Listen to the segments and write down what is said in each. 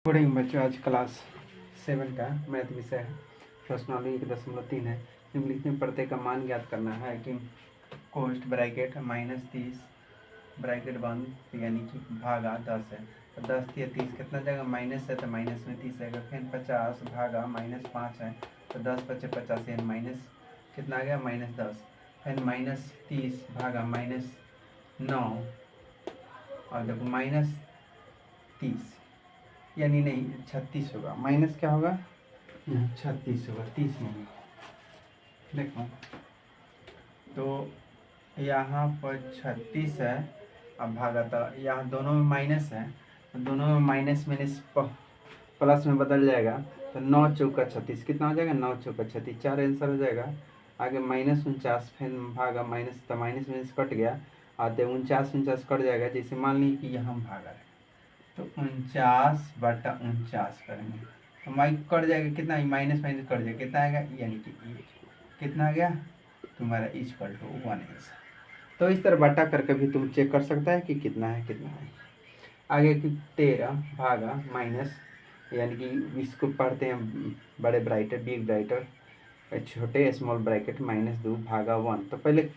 Good बच्चों, आज class 7 का मैथ विषय है। प्रश्नावली 1.3 है। निम्नलिखित में प्रत्येक का मान ज्ञात करना है कि कोष्ट ब्रैकेट -30 ब्रैकेट बंद यानी कि भागा 10 है। तो 10 या 30 कितना जाएगा? माइनस है तो माइनस में 30 आएगा। फिर 50 भागा -5 है तो 10 बचे 50 यानी माइनस कितना आ गया? -10। फिर -30 भागा -9 और देखो -30 यानी नहीं 36 होगा। माइनस क्या होगा? यहाँ 36 होगा, 30 नहीं। देखो तो यहाँ पर 36 है। अब भागा तो यहाँ दोनों में माइनस है, तो दोनों में माइनस माइनस प्लस में बदल जाएगा। तो 9 चौका 36 कितना हो जाएगा? 9 चौका 36, 4 आंसर हो जाएगा। आगे -49 फिर भागा माइनस, तो माइनस माइनस कट गया। आते 49 कट जाएगा। जैसे मान लीजिए कि यहाँ भागा है तो 49/49 करेंगे तो माइक कट जाएगा। कितना? माइनस माइनस कट जाएगा, कितना आएगा? यानी कि कितना आ गया तुम्हारा इक्वल टू 1 आंसर। तो इस तरह बटा करके भी तुम चेक कर सकता है कि कितना है कितना है। आगे कि 13 भागा माइनस यानी कि इसको पढ़ते हैं बड़े ब्राइटर बिग ब्राइटर, छोटे स्मॉल ब्रैकेट -2 भागा 1। तो पहले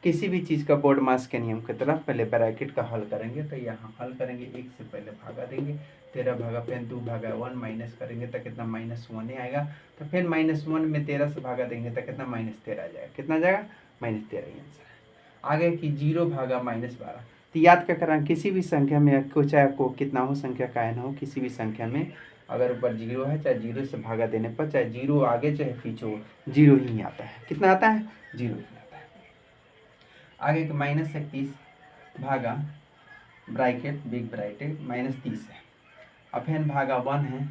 किसी भी चीज़ का बोर्ड मास के नियम की तरह पहले ब्रैकेट का हल करेंगे। तो यहाँ हल करेंगे, 1 से पहले भागा देंगे। 13 भागा फिर 2 भागा 1 माइनस करेंगे तो कितना? -1 ही आएगा। तो फिर -1 में 13 से भागा देंगे तो कितना? -13 आ जाएगा। कितना जाएगा? -13 ही आंसर है। आगे कि 0 भागा -12। तो याद क्या करना, किसी भी संख्या में चाहे आपको कितना हो संख्या का न हो, किसी भी संख्या में अगर ऊपर 0 है, चाहे 0 से भागा देने पर चाहे 0 आगे चाहे पीछे हो, 0 ही आता है। कितना आता है? 0 ही आता है। आगे कि -31 भागा ब्रैकेट बिग ब्रैकेट -30 है। अब फिर भागा 1 है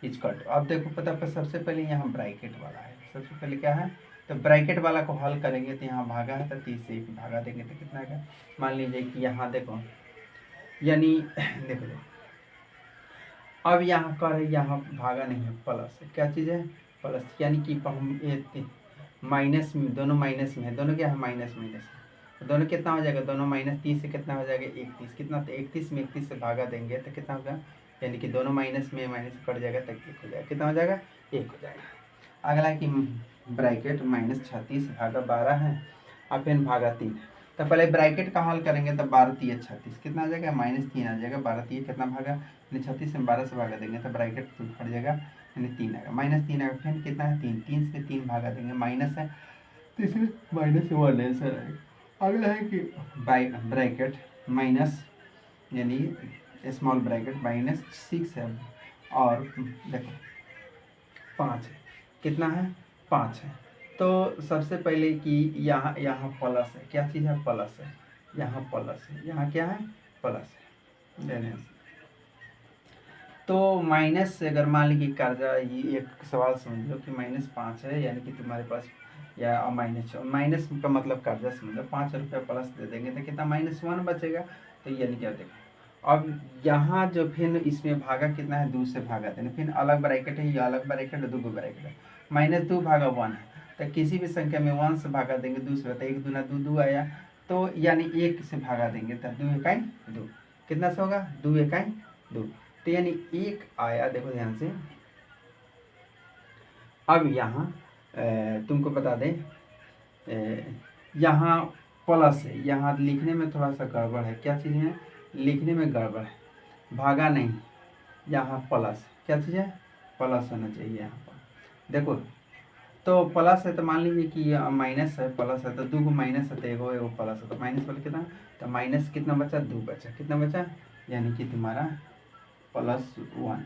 इक्वल टू। अब देखो पता पर सबसे पहले यहाँ ब्रैकेट वाला है। सबसे पहले क्या है? तो ब्रैकेट वाला को हल करेंगे तो यहाँ भागा है तो 30 से भागा देंगे तो कितना आएगा? मान लीजिए कि यहाँ देखो यानी देखो अब यहाँ कर है, यहाँ भागा नहीं है, प्लस है। क्या चीज़ है? प्लस, यानी कि हम माइनस में, दोनों माइनस में है, दोनों क्या है? माइनस माइनस है। तो दोनों कितना हो जाएगा? दोनों -30 से कितना हो जाएगा? 31। कितना? तो 31 में 31 से भागा देंगे तो कितना होगा? यानी कि दोनों माइनस में माइनस कट जाएगा तो 1 हो जाएगा। कितना हो जाएगा? 1 हो जाएगा। अगला है कि ब्रैकेट -36 भागा 12 है और फिर भागा 3 है। तो पहले ब्रैकेट का हल करेंगे तो 12 3 36 कितना आ जाएगा? -3 आ जाएगा। 12 3 कितना भागा? यानी 36 में 12 से भागा देंगे तो ब्रैकेट फट जाएगा, यानी 3 आएगा। -3 आएगा। फिर कितना है? 3 3 से 3 भागा देंगे, माइनस है तो इसमें -1 आंसर आएगा। अगला है कि ब्रैकेट माइनस यानी स्मॉल ब्रैकेट -6 है और देखो 5 है। कितना है? 5 है। तो सबसे पहले कि यहाँ यहाँ प्लस है। क्या चीज़ है? प्लस है। यहाँ प्लस है, यहाँ क्या है? प्लस है। देने तो माइनस से अगर मान लीजिए कर्जा, ये एक सवाल समझ लो कि -5 है यानी कि तुम्हारे पास या माइनस का मतलब कर्जा समझ लो, 5 रुपया प्लस दे देंगे तो कितना? -1 बचेगा। तो यानी क्या देखो अब यहाँ जो फिर इसमें भागा कितना है? 2 से भागा देना। फिर अलग ब्रैकेट है, ये अलग ब्रैकेट है, 2 ब्रैकेट है। -2 भागा 1 है तो किसी भी संख्या में 1 से भागा देंगे 2 से, तो 1 दूना 2 2 आया। तो यानी 1 से भागा देंगे तो 2 इकाई 2, कितना से होगा? 2 इकाई 2, तो यानी 1 आया। देखो ध्यान से। अब यहाँ तुमको बता दें, यहाँ प्लस है, यहाँ लिखने में थोड़ा सा गड़बड़ है। क्या चीज़ है? लिखने में गड़बड़ है, भागा नहीं, यहाँ प्लस। क्या चीज़ है? प्लस होना चाहिए यहाँ पर। देखो तो प्लस है तो मान लीजिए कि माइनस है, प्लस है तो 2 माइनस है तो एगो प्लस है, तो माइनस वाला कितना? तो माइनस कितना बचा? 2 बचा। कितना बचा? यानी कि तुम्हारा +1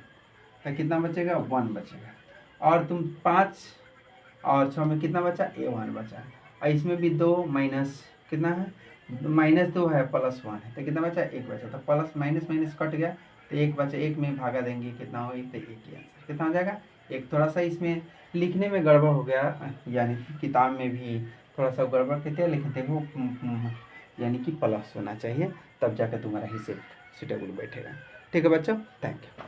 तो कितना बचेगा? 1 बचेगा। और तुम 5 और 6 में कितना बचा? 1 बचा। और इसमें भी 2 माइनस कितना है? -2 है, +1 है तो कितना बचा? 1 बचा। तो प्लस माइनस माइनस कट गया तो 1 बचा। 1 में भागा देंगे कितना होगी? तो 1 ही आंसर। कितना हो जाएगा? 1। थोड़ा सा इसमें लिखने में गड़बड़ हो गया, यानी कि किताब में भी थोड़ा सा गड़बड़ कहते हैं, लिखते वो यानी कि प्लस होना चाहिए, तब जाकर तुम्हारा हिस्से सुटेबल बैठेगा। ठीक है बच्चों, थैंक यू।